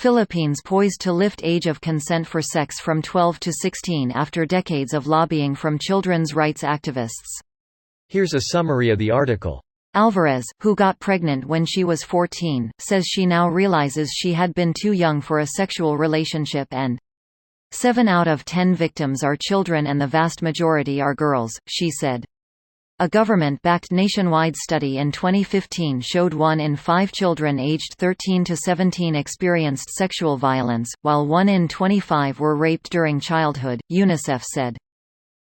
Philippines poised to lift age of consent for sex from 12 to 16 after decades of lobbying from children's rights activists. Here's a summary of the article. Alvarez, who got pregnant when she was 14, says she now realizes she had been too young for a sexual relationship and 7 out of 10 victims are children and the vast majority are girls, she said. A government-backed nationwide study in 2015 showed 1 in 5 children aged 13 to 17 experienced sexual violence, while 1 in 25 were raped during childhood, UNICEF said.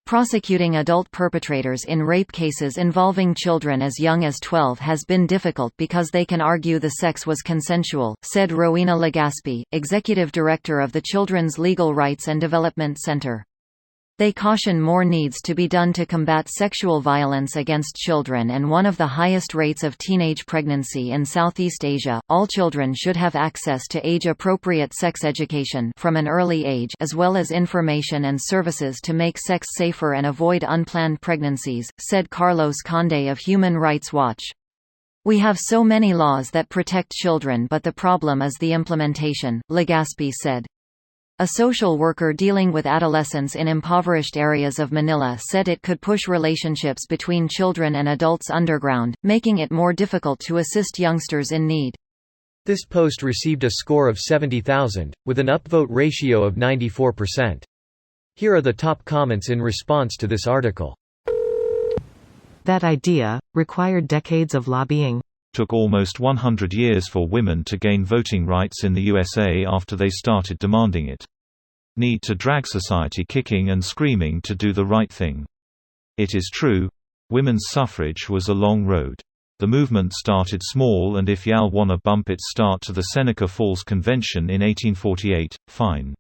Prosecuting adult perpetrators in rape cases involving children as young as 12 has been difficult because they can argue the sex was consensual, said Rowena Legaspi, executive director of the Children's Legal Rights and Development Center. They caution more needs to be done to combat sexual violence against children and one of the highest rates of teenage pregnancy in Southeast Asia. All children should have access to age-appropriate sex education from an early age, as well as information and services to make sex safer and avoid unplanned pregnancies, said Carlos Conde of Human Rights Watch. We have so many laws that protect children, but the problem is the implementation, Legaspi said. A social worker dealing with adolescents in impoverished areas of Manila said it could push relationships between children and adults underground, making it more difficult to assist youngsters in need. This post received a score of 70,000, with an upvote ratio of 94%. Here are the top comments in response to this article. That idea required decades of lobbying. Took almost 100 years for women to gain voting rights in the USA after they started demanding it. Need to drag society kicking and screaming to do the right thing. It is true. Women's suffrage was a long road. The movement started small, and if y'all wanna bump its start to the Seneca Falls Convention in 1848, fine.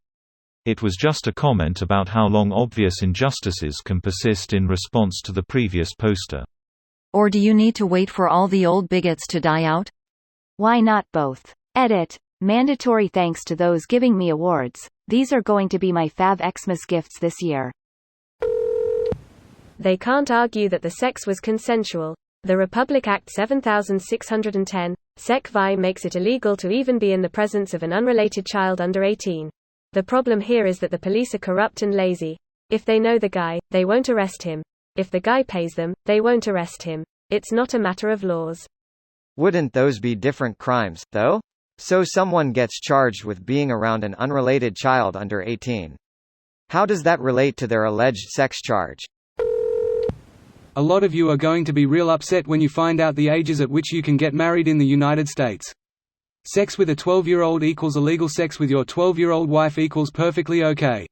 It was just a comment about how long obvious injustices can persist in response to the previous poster. Or do you need to wait for all the old bigots to die out? Why not both? Edit. Mandatory thanks to those giving me awards. These are going to be my Fab Xmas gifts this year. They can't argue that the sex was consensual. The Republic Act 7610, Sec. Vi makes it illegal to even be in the presence of an unrelated child under 18. The problem here is that the police are corrupt and lazy. If they know the guy, they won't arrest him. If the guy pays them, they won't arrest him. It's not a matter of laws. Wouldn't those be different crimes, though? So someone gets charged with being around an unrelated child under 18. How does that relate to their alleged sex charge? A lot of you are going to be real upset when you find out the ages at which you can get married in the United States. Sex with a 12-year-old equals illegal. Sex with your 12-year-old wife equals perfectly okay.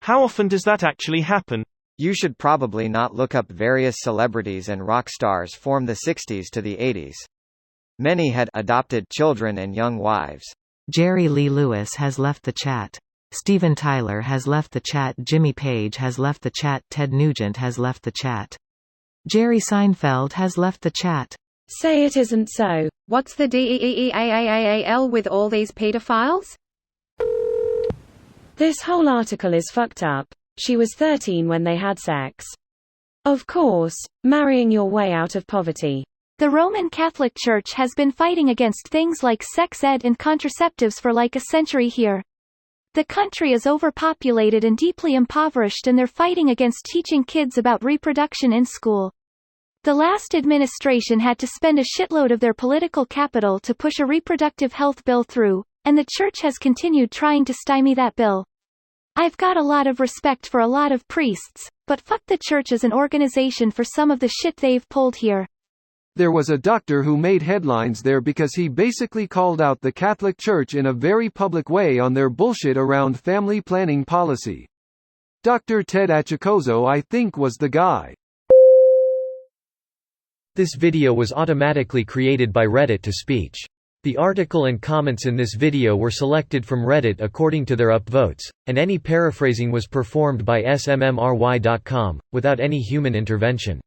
How often does that actually happen? You should probably not look up. Various celebrities and rock stars from the 60s to the 80s. Many had adopted children and young wives. Jerry Lee Lewis has left the chat. Steven Tyler has left the chat. Jimmy Page has left the chat. Ted Nugent has left the chat. Jerry Seinfeld has left the chat. Say it isn't so. What's the DEEEAAAAL with all these pedophiles? This whole article is fucked up. She was 13 when they had sex. Of course, marrying your way out of poverty. The Roman Catholic Church has been fighting against things like sex ed and contraceptives for like a century here. The country is overpopulated and deeply impoverished, and they're fighting against teaching kids about reproduction in school. The last administration had to spend a shitload of their political capital to push a reproductive health bill through, and the church has continued trying to stymie that bill. I've got a lot of respect for a lot of priests, but fuck the church as an organization for some of the shit they've pulled here. There was a doctor who made headlines there because he basically called out the Catholic Church in a very public way on their bullshit around family planning policy. Dr. Ted Achacoso, I think, was the guy. This video was automatically created by Reddit to speech. The article and comments in this video were selected from Reddit according to their upvotes, and any paraphrasing was performed by smmry.com, without any human intervention.